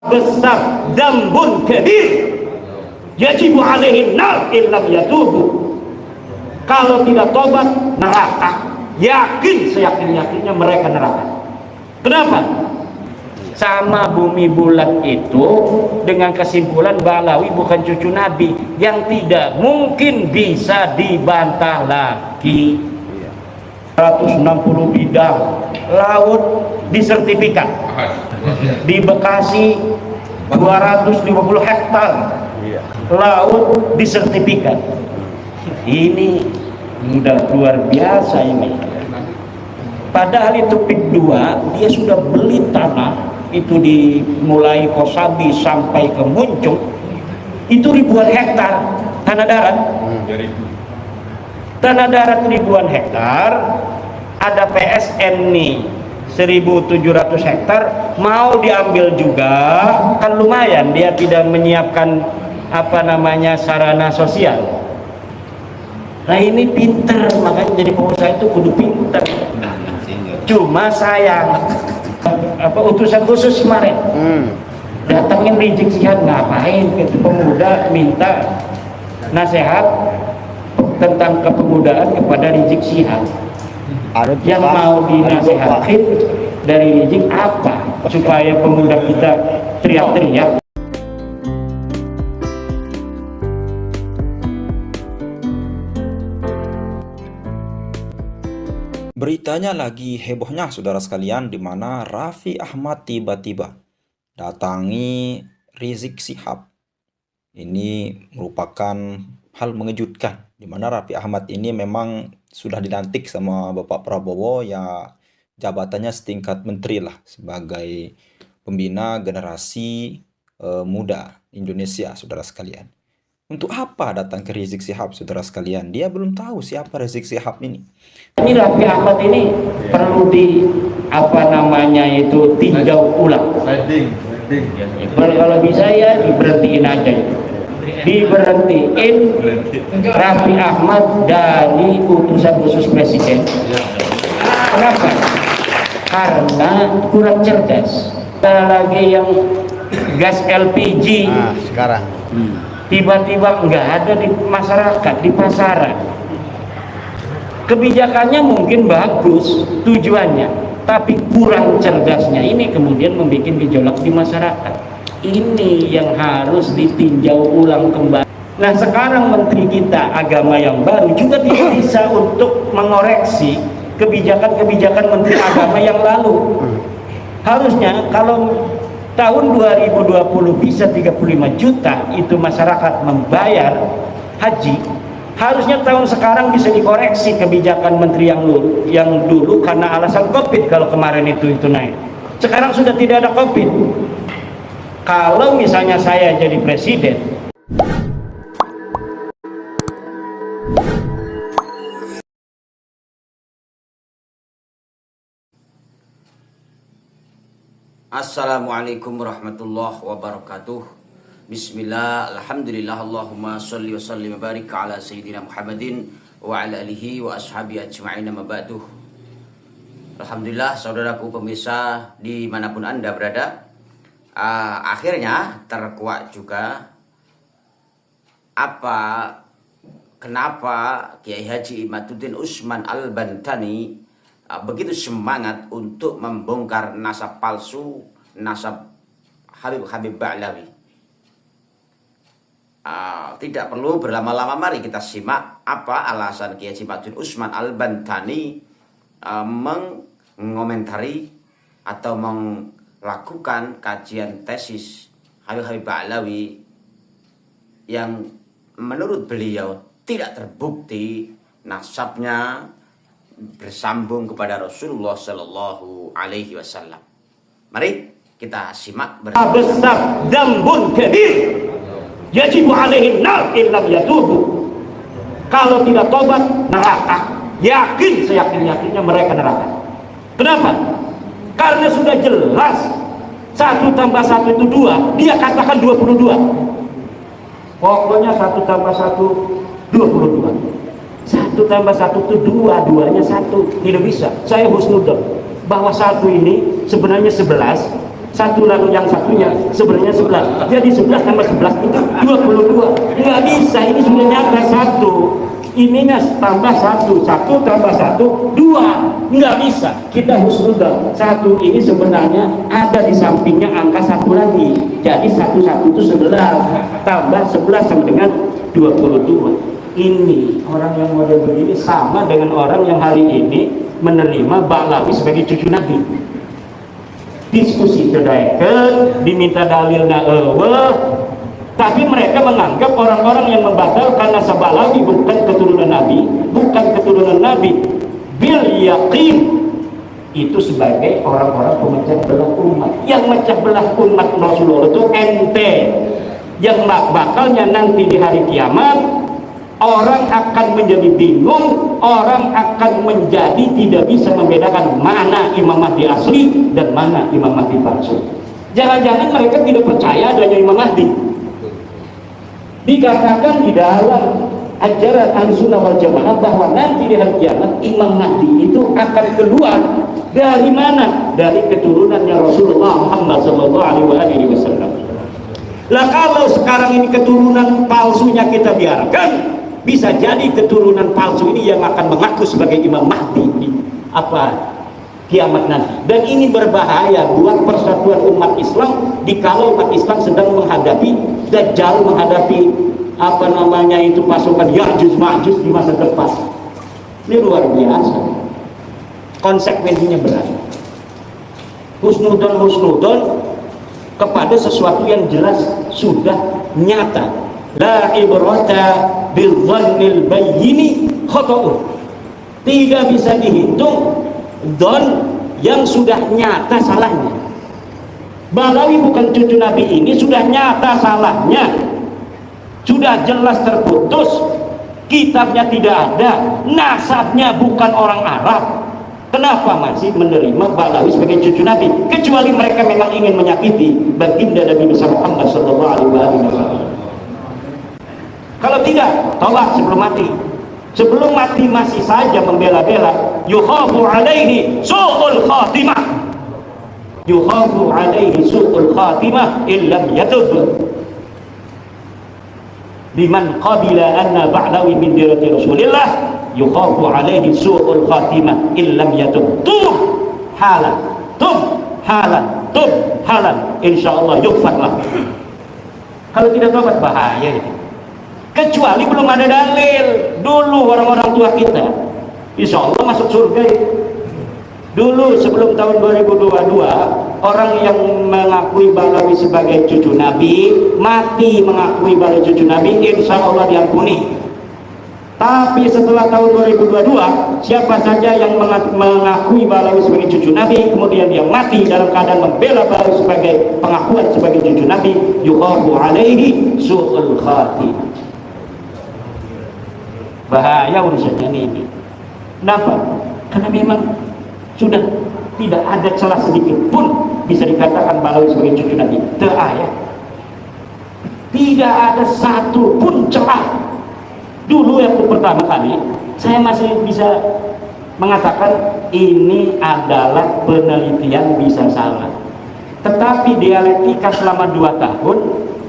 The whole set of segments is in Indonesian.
besar dzambun kabir yajibu alaihin nar illam yatubu. Kalau tidak tobat neraka, yakin seyakin-yakinnya mereka neraka. Kenapa? Sama bumi bulat itu dengan kesimpulan Balawi bukan cucu Nabi, yang tidak mungkin bisa dibantah lagi. 160 bidang laut disertifikat, di Bekasi 250 hektar laut disertifikat. Ini udah luar biasa ini. Padahal itu PIK 2 dia sudah beli tanah itu dimulai Kosabi sampai ke Muncung itu ribuan hektar tanah darat. Tanah darat ribuan hektar, ada PSN nih 1.700 hektar mau diambil juga, kan lumayan dia tidak menyiapkan apa namanya sarana sosial. Nah ini pinter, makanya jadi pengusaha itu kudu pinter. Cuma sayang utusan khusus kemarin datangin Rizik Syihab, ngapain itu pemuda minta nasihat tentang kepemudaan kepada Rizik Syihab. Yang mau dinasihatin dari Rizik apa supaya pemuda kita teriak-teriak. Beritanya lagi hebohnya saudara sekalian, di mana Raffi Ahmad tiba-tiba datangi Rizik Syihab. Ini merupakan hal mengejutkan, di mana Raffi Ahmad ini memang sudah dilantik sama Bapak Prabowo, ya jabatannya setingkat menteri lah, sebagai pembina generasi muda Indonesia saudara sekalian. Untuk apa datang ke Rizik Syihab saudara sekalian? Dia belum tahu siapa Rizik Syihab ini. Ini Raffi Ahmad ini perlu tinjau ulang. Kalau bisa ya diberhentiin aja. Diberhentiin Raffi Ahmad dari utusan khusus presiden. Kenapa? Karena kurang cerdas. Ada lagi yang gas LPG sekarang tiba-tiba nggak ada di masyarakat, di pasaran. Kebijakannya mungkin bagus tujuannya, tapi kurang cerdasnya ini kemudian membuat gejolak di masyarakat. Ini yang harus ditinjau ulang kembali. Nah sekarang menteri kita agama yang baru juga tidak bisa untuk mengoreksi kebijakan-kebijakan menteri agama yang lalu. Harusnya kalau tahun 2020 bisa 35 juta itu masyarakat membayar haji, harusnya tahun sekarang bisa dikoreksi kebijakan menteri yang dulu karena alasan Covid. Kalau kemarin itu naik, sekarang sudah tidak ada Covid. Kalau misalnya saya jadi presiden, Assalamualaikum warahmatullahi wabarakatuh. Bismillah, alhamdulillah, Allahumma salli wa sallim wa barik ala sayyidina Muhammadin wa ala alihi wa ashabihi ajma'in, amma ba'du. Alhamdulillah saudaraku pemirsa dimanapun anda berada, akhirnya terkuak juga kenapa Kiai Haji Imaduddin Usman Al-Bantani begitu semangat untuk membongkar nasab palsu, nasab Habib Ba'lawi. Tidak perlu berlama-lama, mari kita simak apa alasan Kiai Haji Imaduddin Usman Al-Bantani mengomentari atau melakukan kajian tesis Habib Ba'lawi yang menurut beliau tidak terbukti nasabnya bersambung kepada Rasulullah Sallallahu Alaihi Wasallam. Mari kita simak bersama. Besar dzambun kabir yajibu alaihin nar illam yatubu. Kalau tidak tobat neraka, yakin seyakin-yakinnya mereka neraka. Kenapa? Karena sudah jelas 1 tambah 1 itu 2, dia katakan 22. Pokoknya 1 tambah 1 22. 1 tambah 1 itu 2, 2-nya 1. Tidak bisa. Saya husnudzon bahwa 1 ini sebenarnya 11, 1 Satu lagi yang satunya sebenarnya 11. Jadi 11 tambah 11 itu 22. Nggak bisa, ini sebenarnya ada satu. Ininya tambah satu, satu tambah satu, 2. Nggak bisa. Kita husnudzon. Satu ini sebenarnya ada di sampingnya angka satu lagi. Jadi satu itu 11. Tambah 11 sama dengan 22. Ini orang yang model begini sama dengan orang yang hari ini menerima Ba'lawi sebagai cucu Nabi. Diskusi kedaikan, diminta dalilnya tapi mereka menganggap orang-orang yang membatalkan nasab Ba'lawi bukan keturunan Nabi, bil yakin itu sebagai orang-orang pemecah belah umat. Yang mecah belah umat Rasulullah itu ente, yang bakalnya nanti di hari kiamat orang akan menjadi bingung, orang akan menjadi tidak bisa membedakan mana Imam Mahdi asli dan mana Imam Mahdi palsu. Jangan-jangan mereka tidak percaya adanya Imam Mahdi. Dikatakan di dalam ajaran Ahlussunnah wal Jamaah bahwa nanti di hari kiamat Imam Mahdi itu akan keluar dari mana? Dari keturunannya Rasulullah Muhammad SAW. Lah kalau sekarang ini keturunan palsunya kita biarkan, bisa jadi keturunan palsu ini yang akan mengaku sebagai Imam Mahdi kiamat nanti. Dan ini berbahaya buat persatuan umat Islam dikalau umat Islam sedang menghadapi Dajjal, menghadapi pasukan Ya'juj Ma'juj di masa depan. Ini luar biasa. Konsekuensinya berat. Husnudon kepada sesuatu yang jelas sudah nyata. La ibrata bil dhannil bayyini khata'un. Tidak bisa dihitung don yang sudah nyata salahnya. Ba'lawi bukan cucu Nabi ini sudah nyata salahnya, sudah jelas terputus, kitabnya tidak ada, nasabnya bukan orang Arab. Kenapa masih menerima Ba'lawi sebagai cucu Nabi? Kecuali mereka memang ingin menyakiti baginda Nabi besar Muhammad sallallahu alaihi wasallam. Kalau tidak, tolak sebelum mati. Sebelum mati masih saja membela-bela. Yukhafu alaihi su'ul khatimah. Yukhafu alaihi su'ul khatimah illam yatub. Liman qabila anna Ba'lawi min dirati Rasulillah, yukhafu alaihi su'ul khatimah illam yatub. Tub halan, tub halan, tub halan. Insyaallah yukfarlah. Kalau tidak tobat bahaya itu. Kecuali belum ada dalil. Dulu orang-orang tua kita insya Allah masuk surga itu. Dulu sebelum tahun 2022 orang yang mengakui Ba'lawi sebagai cucu Nabi mati mengakui Ba'lawi cucu Nabi, insya Allah diampuni. Tapi setelah tahun 2022 siapa saja yang mengakui Ba'lawi sebagai cucu Nabi kemudian dia mati dalam keadaan membela Ba'lawi sebagai pengakuan sebagai cucu Nabi, yukhafu alaihi su'ul khatimah. Bahaya urusannya ini. Kenapa? Karena memang sudah tidak ada celah sedikit pun bisa dikatakan Ba'lawi sebagai cucu Nabi. Tidak ada satu pun celah. Dulu yang pertama kali saya masih bisa mengatakan ini adalah penelitian bisa salah. Tetapi dialektika selama 2 tahun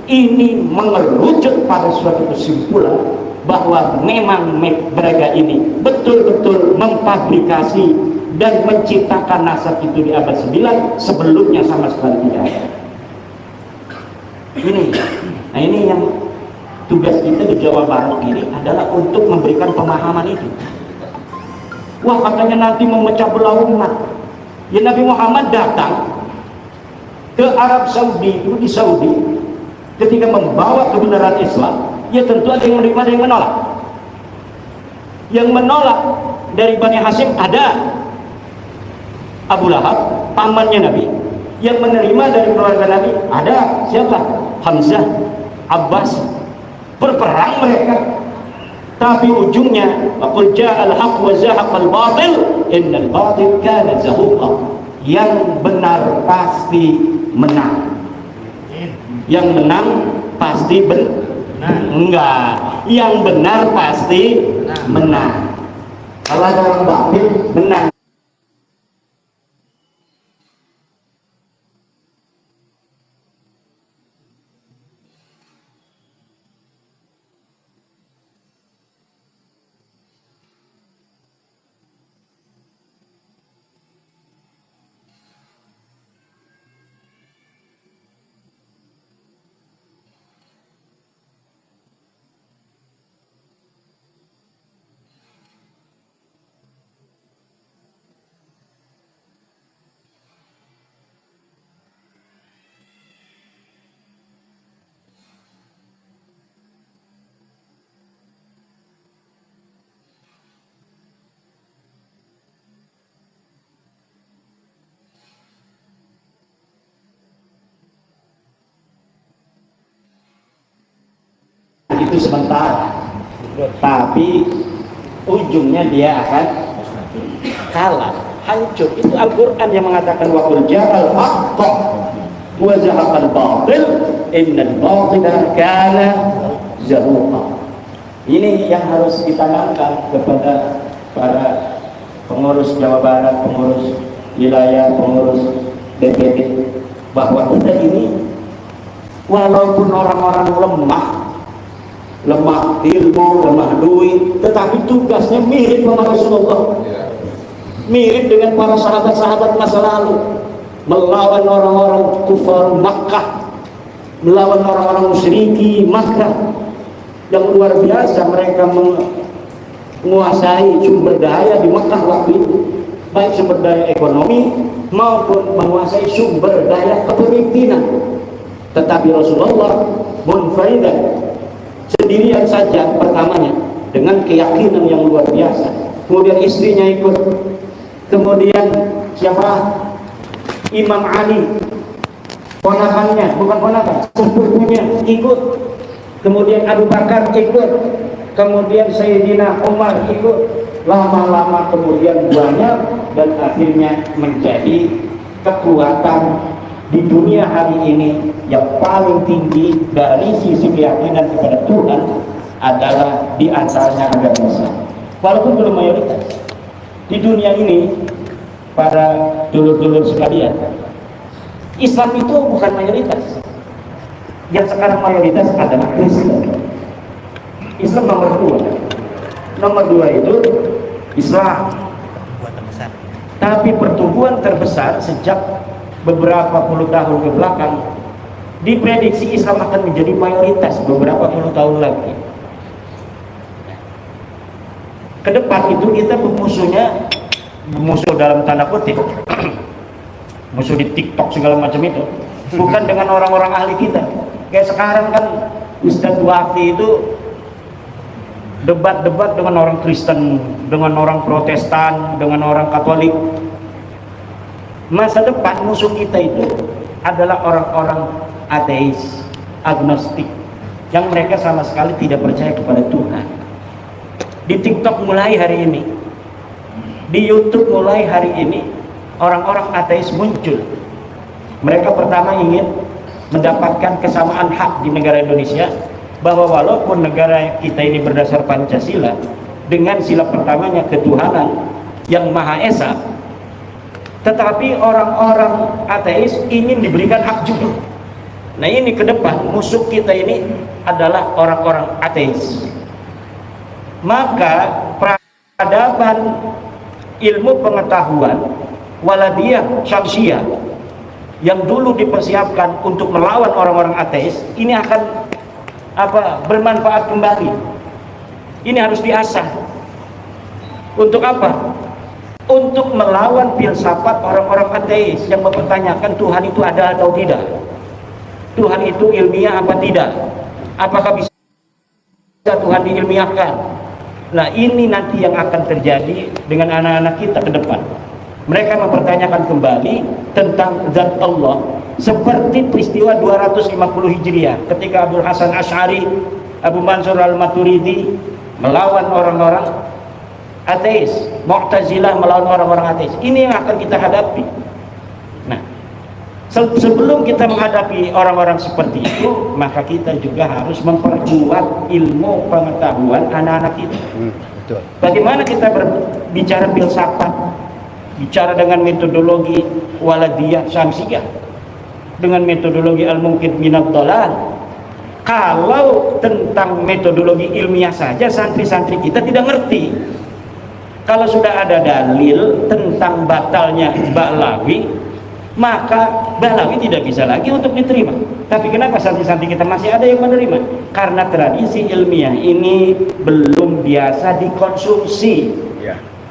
ini mengerucut pada suatu kesimpulan bahwa memang mereka ini betul-betul memfabrikasi dan menciptakan nasab itu di abad 9 sebelumnya sama sekali tidak ada. Ini yang tugas kita di Jawa Barat ini adalah untuk memberikan pemahaman itu. Wah, katanya nanti memecah belah umat. Ya, Nabi Muhammad datang ke Arab Saudi, itu di Saudi, ketika membawa kebenaran Islam. Ya tentu ada yang menerima, ada yang menolak. Yang menolak dari Bani Hashim ada Abu Lahab, pamannya Nabi. Yang menerima dari keluarga Nabi ada siapa? Hamzah, Abbas. Berperang mereka. Tapi ujungnya qul ja'al haqq wa zahaqal batil innal batil kana zahuqa. Yang benar pasti menang. Yang menang pasti benar. Enggak, yang benar pasti menang. Kalau ada orang batil menang. itu sementara, tapi ujungnya dia akan kalah, hancur. Itu Al-Quran yang mengatakan wa qul ja'al haqqa wa zahaqal batil innal batila kana zahuqa. Ini yang harus ditanamkan kepada para pengurus Jawa Barat, pengurus wilayah, pengurus DPD, bahwa kita ini walaupun orang-orang lemah ilmu, lemah duit, tetapi tugasnya mirip sama Rasulullah, mirip dengan para sahabat-sahabat masa lalu, melawan orang-orang kufar Makkah, melawan orang-orang musyriki Makkah yang luar biasa. Mereka menguasai sumber daya di Makkah waktu itu, baik sumber daya ekonomi maupun menguasai sumber daya kepemimpinan. Tetapi Rasulullah munfaridan, sendirian saja pertamanya, dengan keyakinan yang luar biasa. Kemudian istrinya ikut, kemudian siapa? Imam Ali, ponakannya, bukan ponakan, sepupunya ikut, kemudian Abu Bakar ikut, kemudian Sayyidina Umar ikut, lama-lama kemudian banyak, dan akhirnya menjadi kekuatan di dunia hari ini yang paling tinggi dari sisi keyakinan kepada Tuhan adalah di antaranya agama Islam. Walaupun belum mayoritas di dunia ini, para dulur-dulur sekalian, Islam itu bukan mayoritas. Yang sekarang mayoritas adalah Kristen. Islam nomor dua itu Islam. Tapi pertumbuhan terbesar sejak beberapa puluh tahun ke belakang, diprediksi Islam akan menjadi mayoritas beberapa puluh tahun lagi. Ke depan itu kita musuh dalam tanda kutip, musuh di TikTok segala macam itu, bukan dengan orang-orang ahli kita. Kayak sekarang kan Ustadz Wafi itu debat-debat dengan orang Kristen, dengan orang Protestan, dengan orang Katolik. Masa depan musuh kita itu adalah orang-orang ateis, agnostik, yang mereka sama sekali tidak percaya kepada Tuhan. Di TikTok mulai hari ini, di YouTube mulai hari ini, orang-orang ateis muncul. Mereka pertama ingin mendapatkan kesamaan hak di negara Indonesia, bahwa walaupun negara kita ini berdasar Pancasila dengan sila pertamanya ketuhanan yang Maha Esa, tetapi orang-orang ateis ingin diberikan hak juga. Nah, ini ke depan musuh kita ini adalah orang-orang ateis. Maka peradaban ilmu pengetahuan waladiyah syamsiyah yang dulu dipersiapkan untuk melawan orang-orang ateis, ini akan bermanfaat kembali. Ini harus diasah. Untuk apa? Untuk melawan filsafat orang-orang ateis yang mempertanyakan Tuhan itu ada atau tidak, Tuhan itu ilmiah apa tidak, apakah bisa Tuhan diilmiahkan. Nah, ini nanti yang akan terjadi dengan anak-anak kita ke depan. Mereka mempertanyakan kembali tentang zat Allah, seperti peristiwa 250 Hijriah ketika Abdul Hasan Asy'ari, Abu Mansur Al-Maturidi melawan orang-orang ateis, Mu'tazilah melawan orang-orang ateis. Ini yang akan kita hadapi. Nah, sebelum kita menghadapi orang-orang seperti itu, maka kita juga harus memperkuat ilmu pengetahuan anak-anak kita. Bagaimana kita berbicara filsafat, bicara dengan metodologi waladiyah syamsiyah, dengan metodologi al-mungkit minad dhalal. Kalau tentang metodologi ilmiah saja santri-santri kita tidak ngerti. Kalau sudah ada dalil tentang batalnya Ba'lawi, maka Ba'lawi tidak bisa lagi untuk diterima. Tapi kenapa santri-santri kita masih ada yang menerima? Karena tradisi ilmiah ini belum biasa dikonsumsi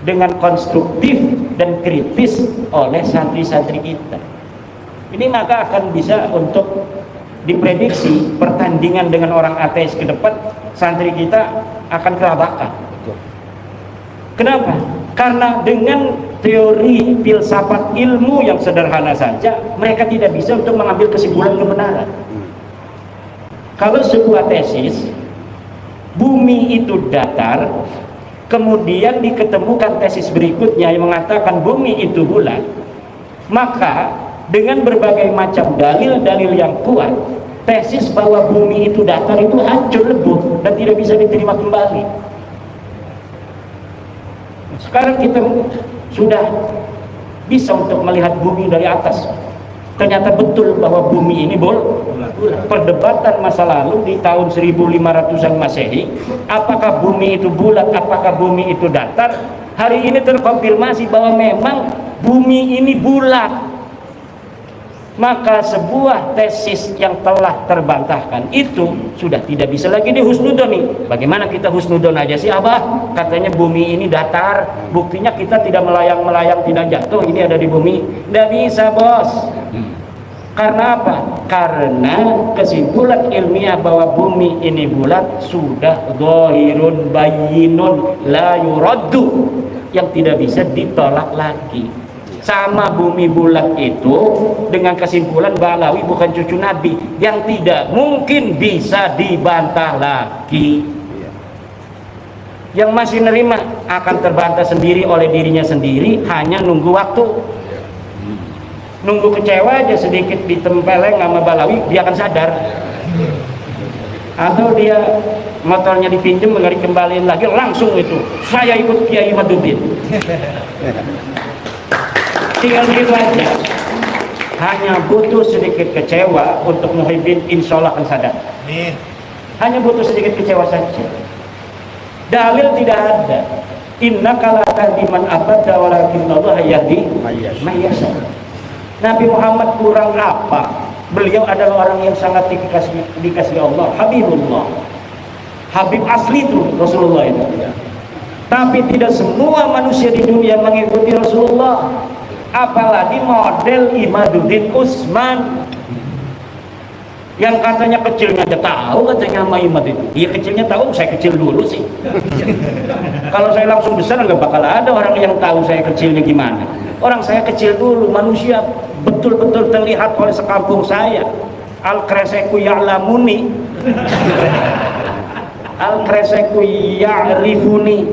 dengan konstruktif dan kritis oleh santri-santri kita. Ini maka akan bisa untuk diprediksi pertandingan dengan orang ateis ke depan, santri kita akan kelabakan. Kenapa? Karena dengan teori filsafat ilmu yang sederhana saja, mereka tidak bisa untuk mengambil kesimpulan kebenaran. Kalau sebuah tesis bumi itu datar, kemudian diketemukan tesis berikutnya yang mengatakan bumi itu bulat, maka dengan berbagai macam dalil-dalil yang kuat, tesis bahwa bumi itu datar itu hancur lebur dan tidak bisa diterima kembali. Sekarang kita sudah bisa untuk melihat bumi dari atas. Ternyata betul bahwa bumi ini bulat. Perdebatan masa lalu di tahun 1500-an Masehi, apakah bumi itu bulat, apakah bumi itu datar, hari ini terkonfirmasi bahwa memang bumi ini bulat. Maka sebuah tesis yang telah terbantahkan itu sudah tidak bisa lagi dihusnudoni. Bagaimana kita husnudon aja sih Abah? Katanya bumi ini datar, buktinya kita tidak melayang-melayang, tidak jatuh, ini ada di bumi. Tidak bisa bos. Karena apa? Karena kesimpulan ilmiah bahwa bumi ini bulat sudah dhahirun bayyinun la yuraddu, yang tidak bisa ditolak lagi. Sama bumi bulat itu dengan kesimpulan Balawi bukan cucu Nabi, yang tidak mungkin bisa dibantah lagi. Yang masih nerima akan terbantah sendiri oleh dirinya sendiri, hanya nunggu waktu. Nunggu kecewa aja sedikit ditempeleng sama Balawi, dia akan sadar. Atau dia motornya dipinjam, nggak dikembaliin lagi, langsung itu saya ikut Kiai Maduddin. Tinggal gitu aja. Hanya butuh sedikit kecewa untuk Muhyiddin, insya Allah akan sadar. Hanya butuh sedikit kecewa saja. Dalil tidak ada. Innaka la tahdi man ahbabta walakinnallaha yahdi man yasha. Nabi Muhammad kurang apa? Beliau adalah orang yang sangat dikasih Allah, Habibullah. Habib asli itu Rasulullah itu. Tapi tidak semua manusia di dunia mengikuti Rasulullah. Apalagi model Imaduddin Usman yang katanya kecilnya aja tahu, katanya sama Imad itu. Iya kecilnya tahu, saya kecil dulu sih. Kalau saya langsung besar nggak bakal ada orang yang tahu saya kecilnya gimana. Orang saya kecil dulu, manusia betul-betul terlihat oleh sekampung saya. Al-kreseku ya'lamuni, al-kreseku ya'rifuni,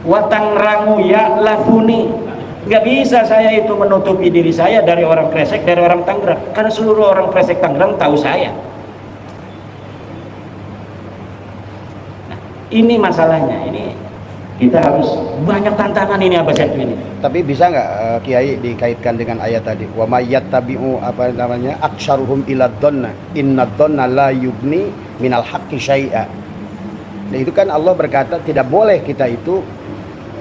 watangrangu ya'lafuni. Nggak bisa saya itu menutupi diri saya dari orang Kresek, dari orang Tangerang, karena seluruh orang Kresek Tangerang tahu saya. Nah, ini masalahnya. Ini kita harus banyak tantangan ini Abah Setu ini. Tapi bisa nggak Kiai dikaitkan dengan ayat tadi? Wa may yattabi'u apa namanya? Aktsaruhum ila dhanna inna dhanna la yugni minal haqqi syai'a. Nah, itu kan Allah berkata tidak boleh kita itu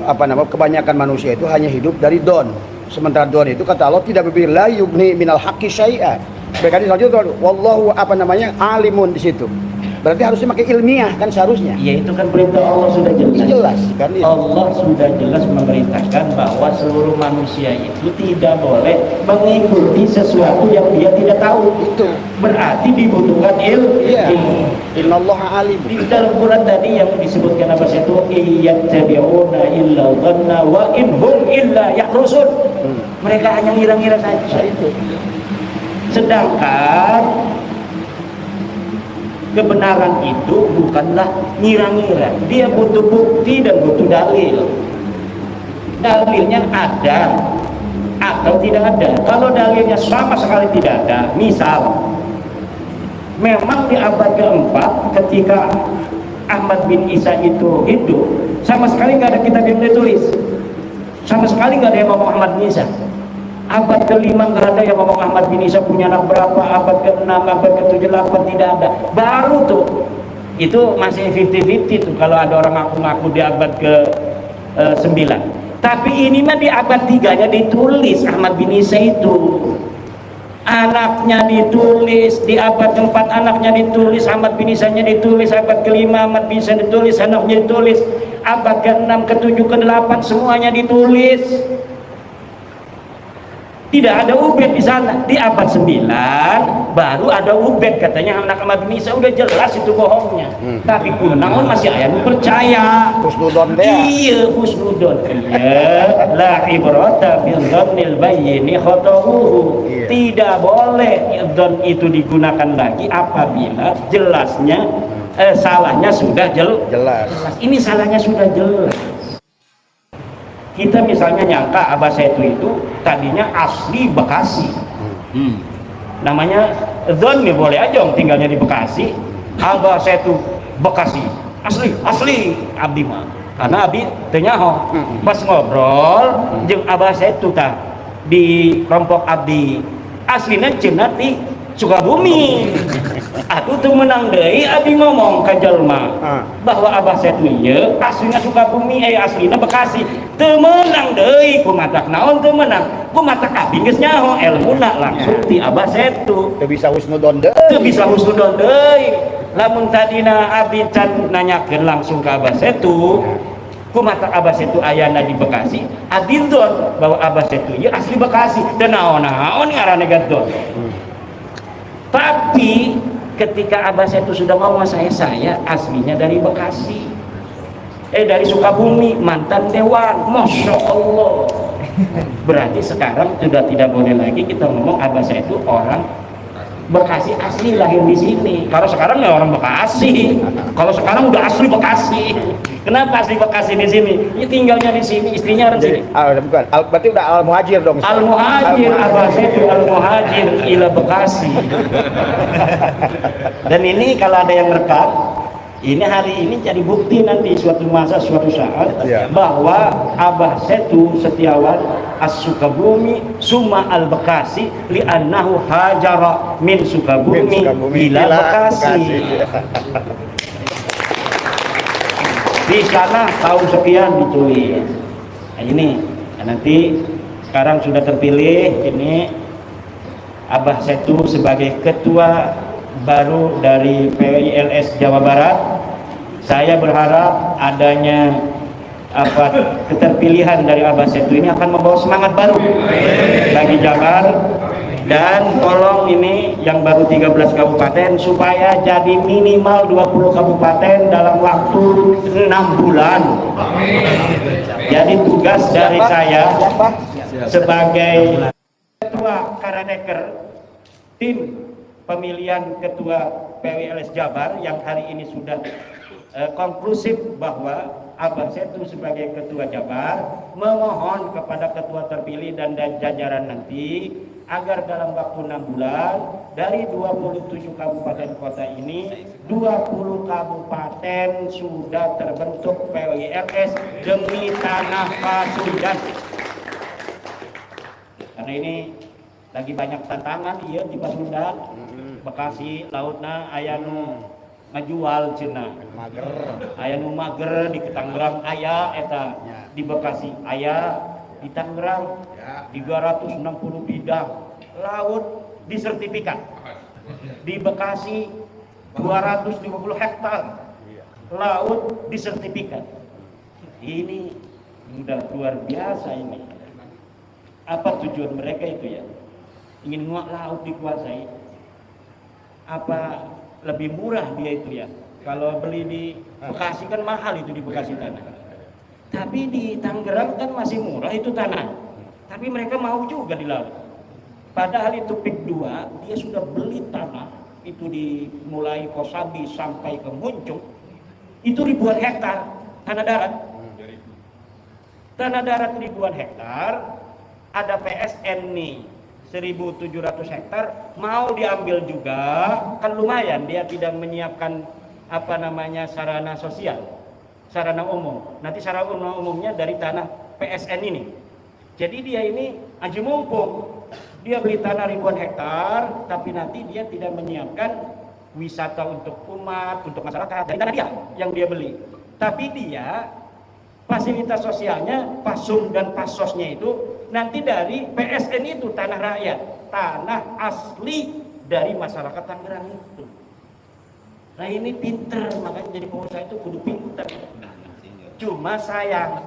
kebanyakan manusia itu hanya hidup dari don. Sementara don itu kata Allah tidak berbeda la yugni minal haqqi syai'a. Berkata selanjutnya wallahu alimun di situ. Berarti harusnya pakai ilmiah kan seharusnya. Ya itu kan perintah Allah sudah jelas. Jelas kan itu. Allah sudah jelas memerintahkan bahwa seluruh manusia itu tidak boleh mengikuti sesuatu yang dia tidak tahu. Itu berarti dibutuhkan ilmu. Iya. Innallaha alim. Di dalam Quran tadi yang disebutkan apa itu iyattabi'una illa dhanna wa in hum illa yakhrusun. Mereka hanya ngira-ngira saja itu. Sedangkan kebenaran itu bukanlah ngira-ngira, dia butuh bukti dan butuh dalil. Dalilnya ada atau tidak ada. Kalau dalilnya sama sekali tidak ada, misal memang di abad keempat ketika Ahmad bin Isa itu hidup, sama sekali nggak ada kitab yang ditulis, sama sekali nggak ada yang ngomong Ahmad bin Isa. Abad ke-5 nggak ada yang ngomong Ahmad bin Isa punya anak berapa, abad ke-6, abad ke-7, tidak ada. Baru tuh, itu masih 50-50 tuh kalau ada orang ngaku-ngaku di abad ke-9. Tapi ini mah di abad 3-nya ditulis Ahmad bin Isa itu. Anaknya ditulis, di abad ke-4 anaknya ditulis, Ahmad bin Isa-nya ditulis, abad ke-5 Ahmad bin Isa ditulis, anaknya ditulis, abad ke-6, ke-7, ke-8 semuanya ditulis. Tidak ada Ubed di sana. Di abad 9 baru ada Ubed, katanya anak Ahmad bin Isa, udah jelas itu bohongnya. Tapi kunaon masih aya nu percaya. Husnudon deh. Iya, husnudon. Iya, la ibrata bil dhannil bayyini khata'uhu. Tidak boleh don itu digunakan lagi apabila jelasnya salahnya sudah Jelas. Ini salahnya sudah jelas. Kita misalnya nyangka Abah Setu itu tadinya asli Bekasi. Namanya Zon nih, boleh aja om tinggalnya di Bekasi. Abah Setu Bekasi. Asli abdi mah. Karena abdi teu nyaho. Pas ngobrol jeung Abah Setu tah di kelompok abdi. Aslinya cenah ti Sukabumi. Atuh teu menang deui abdi ngomong ka jelema bahwa Abah Setu ieu aslinya Sukabumi, aslinya Bekasi. Teu menang deui kumatak naon teu menang. Kumatak abdi geus nyaho elmuna langsung ti Abah Setu. Teu bisa husnudon deui. Teu bisa husnudon deui. Lamun tadina abdi can nanyakeun langsung ka Abah Setu, kumatak Abah Setu ayana di Bekasi, abdi dzon bahwa Abah Setu ieu asli Bekasi. Teu naon-naon ngaranna gadon. Tapi ketika Abah Setu sudah ngomong saya aslinya dari Bekasi, dari Sukabumi, mantan dewan, masya Allah. Berarti sekarang sudah tidak boleh lagi kita ngomong Abah Setu orang Bekasi asli lahir di sini. Kalau sekarang ya orang Bekasi. Kalau sekarang udah asli Bekasi. Kenapa asli Bekasi di sini? Ya tinggalnya di sini, istrinya orang sini. Bukan. Berarti udah al-muhajir dong. Al-muhajir, Abah Setu al-muhajir ila Bekasi. Dan ini kalau ada yang rekam, ini hari ini jadi bukti nanti suatu masa, suatu saat bahwa Abah Setu Setiawan As-Sukabumi Suma Al-Bekasi li'annahu hajara min Sukabumi ila Bekasi. Di sana tahun sekian ditulis. Nah, ini nanti sekarang sudah terpilih ini Abah Setu sebagai ketua baru dari PWILS Jawa Barat. Saya berharap adanya keterpilihan dari Abah Setu ini akan membawa semangat baru bagi Jabar, dan tolong ini yang baru 13 kabupaten supaya jadi minimal 20 kabupaten dalam waktu 6 bulan. Jadi tugas dari saya sebagai ketua Karadeker tim pemilihan ketua PWLS Jabar yang hari ini sudah konklusif bahwa Abah Setu sebagai ketua Jabar memohon kepada ketua terpilih dan jajaran nanti agar dalam waktu 6 bulan dari 27 kabupaten kota ini 20 kabupaten sudah terbentuk PWLS demi tanah Pasundan. Karena ini lagi banyak tantangan iya di Pasundan. Bekasi lautna aya nu ngajual cenah mager, aya nu mager di Tangerang aya eta, di Bekasi aya, di Tangerang 360 bidang laut disertifikat, di Bekasi 250 hektar laut disertifikat. Ini udah luar biasa ini. Apa tujuan mereka itu ya? Ingin laut dikuasai. Apa lebih murah dia itu ya? Kalau beli di Bekasi kan mahal itu di Bekasi tanah. Tapi di Tangerang kan masih murah itu tanah. Tapi mereka mau juga di laut. Padahal itu PIK 2 dia sudah beli tanah itu dimulai Kosambi sampai ke Muncung itu ribuan hektar tanah darat. Tanah darat ribuan hektar, ada PSN nih 1.700 hektar mau diambil juga, kan lumayan dia tidak menyiapkan sarana sosial, sarana umum. Nanti sarana umumnya dari tanah PSN ini. Jadi dia ini aji mumpung, dia beli tanah ribuan hektar, tapi nanti dia tidak menyiapkan wisata untuk umat, untuk masyarakat dari tanah dia yang dia beli. Tapi dia fasilitas sosialnya, pasum dan pasosnya itu nanti dari PSN itu tanah rakyat, tanah asli dari masyarakat Tangerang itu. Nah ini pinter, makanya jadi pengusaha itu kudu pinter. Cuma sayang,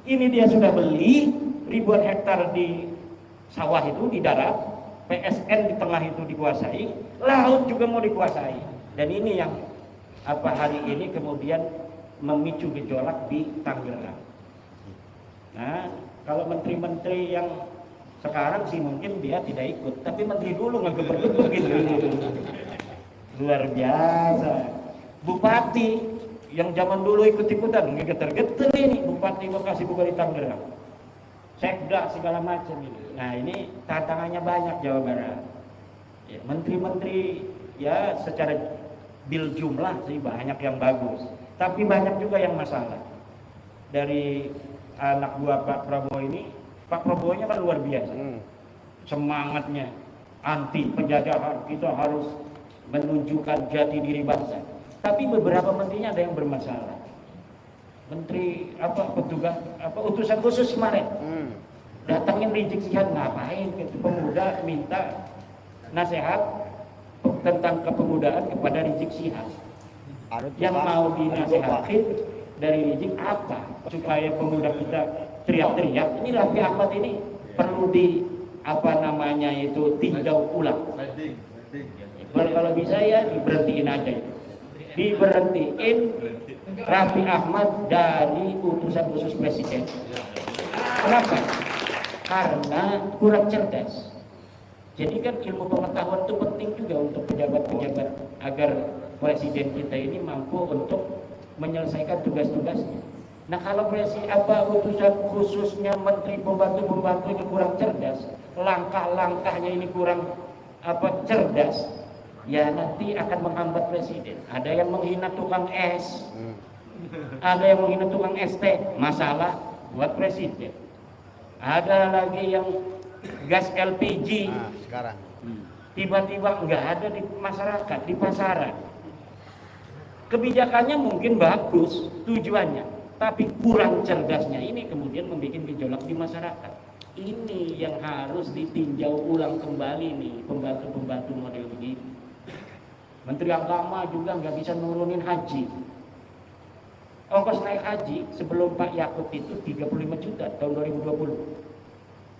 ini dia sudah beli ribuan hektar di sawah itu di darat, PSN di tengah itu dikuasai, laut juga mau dikuasai. Dan ini yang hari ini kemudian memicu gejolak di Tangerang. Nah, kalau menteri-menteri yang sekarang sih mungkin dia tidak ikut, tapi menteri dulu ngegeber-geber gitu. Luar biasa. bupati yang zaman dulu ikut-ikutan geter-geter ini, Bupati Bekasi, Bupati Tangerang, sekda segala macam ini. Nah ini tantangannya banyak Jawa Barat. Ya, menteri-menteri ya secara bil jumlah sih banyak yang bagus, tapi banyak juga yang masalah. Dari anak buah Pak Prabowo ini, Pak Prabowo-nya kan luar biasa, semangatnya anti penjajahan, kita harus menunjukkan jati diri bangsa. Tapi beberapa menterinya ada yang bermasalah. Menteri petugas utusan khusus kemarin datangin Rizik Syihab, ngapain ke pemuda minta nasihat tentang kepemudaan kepada Rizik Syihab. Yang mau dinasihatin dari Rizik apa? Supaya pemuda kita teriak-teriak. Ini Raffi Ahmad ini perlu tinjau ulang. Kalau bisa ya diberhentiin aja itu. Diberhentiin Raffi Ahmad dari utusan khusus presiden. Kenapa? Karena kurang cerdas. Jadi kan ilmu pengetahuan itu penting juga untuk pejabat-pejabat agar presiden kita ini mampu untuk menyelesaikan tugas-tugasnya. Nah kalau utusan khususnya menteri pembantu-pembantu ini kurang cerdas, langkah-langkahnya ini kurang cerdas, ya nanti akan menghambat presiden. Ada yang menghina tukang es, ada yang menghina tukang ST, masalah buat presiden. Ada lagi yang gas LPG, sekarang tiba-tiba nggak ada di masyarakat, di pasaran. Kebijakannya mungkin bagus tujuannya, tapi kurang cerdasnya ini kemudian membuat gejolak di masyarakat. Ini yang harus ditinjau ulang kembali nih pembantu-pembantu model begini. Menteri Agama juga nggak bisa nurunin haji. Ongkos naik haji sebelum Pak Yakut itu 35 juta tahun 2020.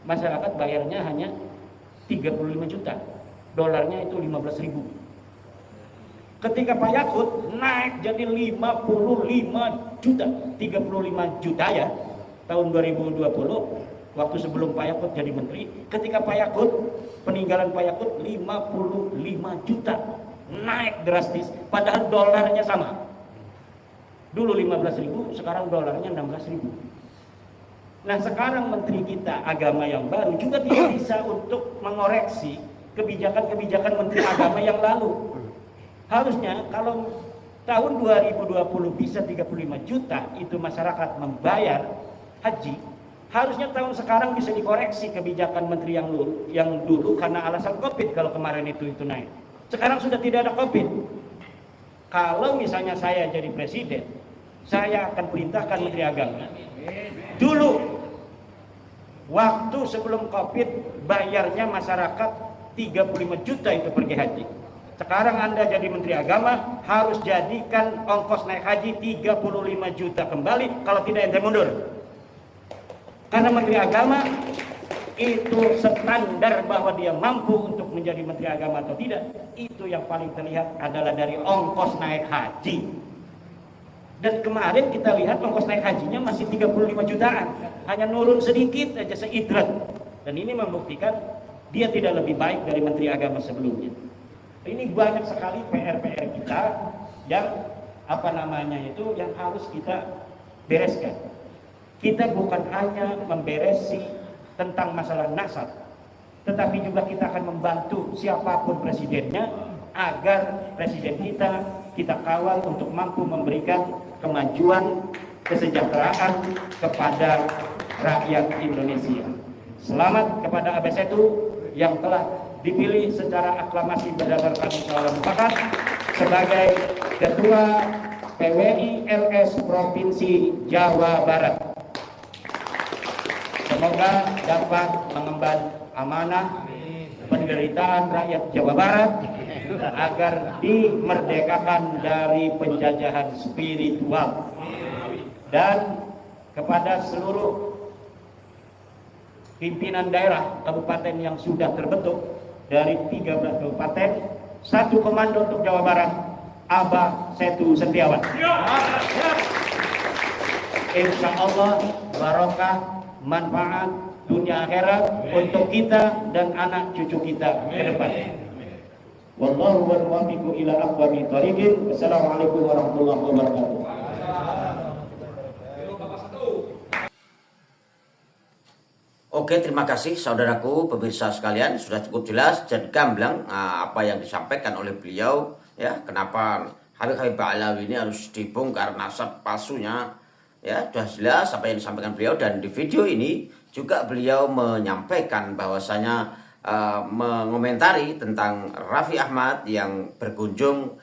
Masyarakat bayarnya hanya 35 juta. Dolarnya itu 15.000. Ketika Pak Yakut naik jadi 55 juta, 35 juta ya tahun 2020, waktu sebelum Pak Yakut jadi menteri. Ketika Pak Yakut, peninggalan Pak Yakut 55 juta, naik drastis, padahal dolarnya sama. Dulu 15.000, sekarang dolarnya 16.000. Nah sekarang menteri kita agama yang baru juga tidak bisa untuk mengoreksi kebijakan-kebijakan menteri agama yang lalu. Harusnya kalau tahun 2020 bisa 35 juta itu masyarakat membayar haji, harusnya tahun sekarang bisa dikoreksi kebijakan menteri yang dulu karena alasan Covid. Kalau kemarin itu naik, sekarang sudah tidak ada Covid. Kalau misalnya saya jadi presiden, saya akan perintahkan menteri agama dulu waktu sebelum Covid bayarnya masyarakat 35 juta itu pergi haji. Sekarang Anda jadi menteri agama harus jadikan ongkos naik haji 35 juta kembali, kalau tidak ente mundur. Karena menteri agama itu standar bahwa dia mampu untuk menjadi menteri agama atau tidak, itu yang paling terlihat adalah dari ongkos naik haji. Dan kemarin kita lihat ongkos naik hajinya masih 35 jutaan, hanya nurun sedikit aja seidrat. Dan ini membuktikan dia tidak lebih baik dari menteri agama sebelumnya. Ini banyak sekali PR-PR kita yang yang harus kita bereskan. Kita bukan hanya memberesi tentang masalah nasab, tetapi juga kita akan membantu siapapun presidennya agar presiden kita kawal untuk mampu memberikan kemajuan, kesejahteraan kepada rakyat Indonesia. Selamat kepada ABS itu yang telah dipilih secara aklamasi berdasarkan musyawarah mufakat sebagai Ketua PWI LS Provinsi Jawa Barat. Semoga dapat mengemban amanah penderitaan rakyat Jawa Barat agar dimerdekakan dari penjajahan spiritual. Dan kepada seluruh pimpinan daerah kabupaten yang sudah terbentuk dari 13 kabupaten, 1 komando untuk Jawa Barat, Abah Setu Setiawan. Insya Allah barokah, manfaat dunia akhirat untuk kita dan anak cucu kita ke depan. Wallahu wal muwaffiqu ila aqwamit thoriqin. Wassalamualaikum warahmatullahi wabarakatuh. Oke, terima kasih saudaraku, pemirsa sekalian, sudah cukup jelas dan gamblang apa yang disampaikan oleh beliau, ya. Kenapa Habib Ba'alawi ini harus dibongkar nasab palsunya, ya. Sudah jelas apa yang disampaikan beliau, dan di video ini juga beliau menyampaikan bahwasanya mengomentari tentang Raffi Ahmad yang berkunjung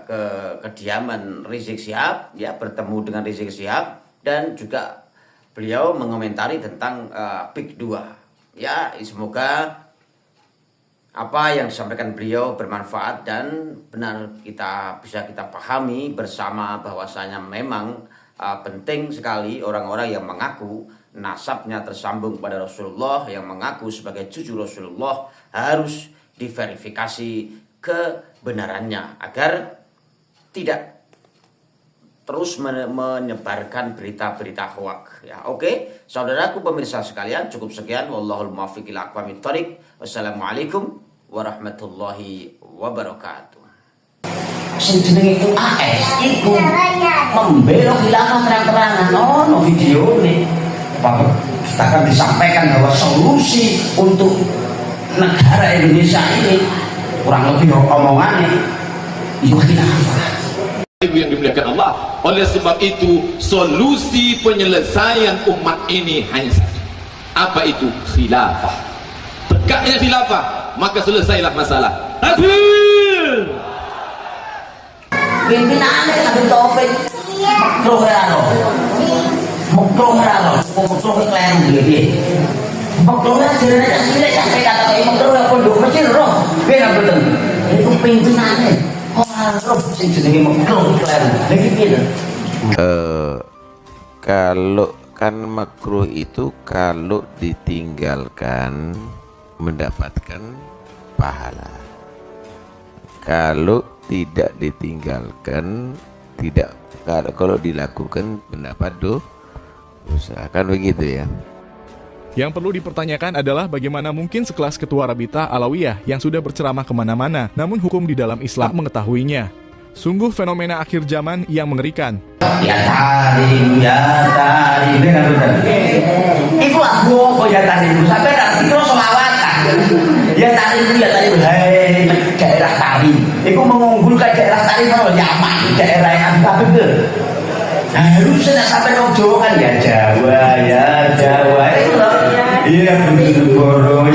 ke kediaman Rizik Syihab, ya, bertemu dengan Rizik Syihab, dan juga beliau mengomentari tentang PIK 2. Ya, semoga apa yang disampaikan beliau bermanfaat dan benar bisa kita pahami bersama bahwasanya memang penting sekali orang-orang yang mengaku nasabnya tersambung kepada Rasulullah, yang mengaku sebagai cucu Rasulullah, harus diverifikasi kebenarannya agar tidak terus menyebarkan berita-berita hoak, ya. Oke, saudaraku pemirsa sekalian, cukup sekian. Wallahul muwaffiq ila aqwamit thoriq. Wassalamualaikum warahmatullahi wabarakatuh. Sing jenenge UAS iku membela khilafah terang-terangan. No video nih, bahkan disampaikan bahwa solusi untuk negara Indonesia ini kurang lebih omongannya itu khilafah. Ibu yang dimuliakan Allah, oleh sebab itu solusi penyelesaian umat ini hanya satu. Apa itu? Khilafah. Tegaknya khilafah, maka selesailah masalah. Takbir. Pimpinannya Habib Taufik makruh raro, makruh raro, makruh keliru gitu. Makruh ajaran yang tidak sampai kata makruh yang pondok masjid roh, biar betul. Itu pimpinannya. Kalau kan makruh itu kalau ditinggalkan mendapatkan pahala. Kalau tidak ditinggalkan tidak, kalau dilakukan mendapat dosa. Kan begitu ya. Yang perlu dipertanyakan adalah bagaimana mungkin sekelas Ketua Rabita Alawiyah yang sudah berceramah kemana-mana, namun hukum di dalam Islam mengetahuinya. Sungguh fenomena akhir zaman yang mengerikan. Ya tarim, benar-benar. Itu lagu apa ya tarim? Sampai nanti terus selawatan. Ya tarim, hei daerah tarim. Itu mengunggulkan daerah tarim kalau Yaman, daerah yang apa itu? Harusnya sampai orang Jawa kan ya Jawa itu loh. Iya betul borong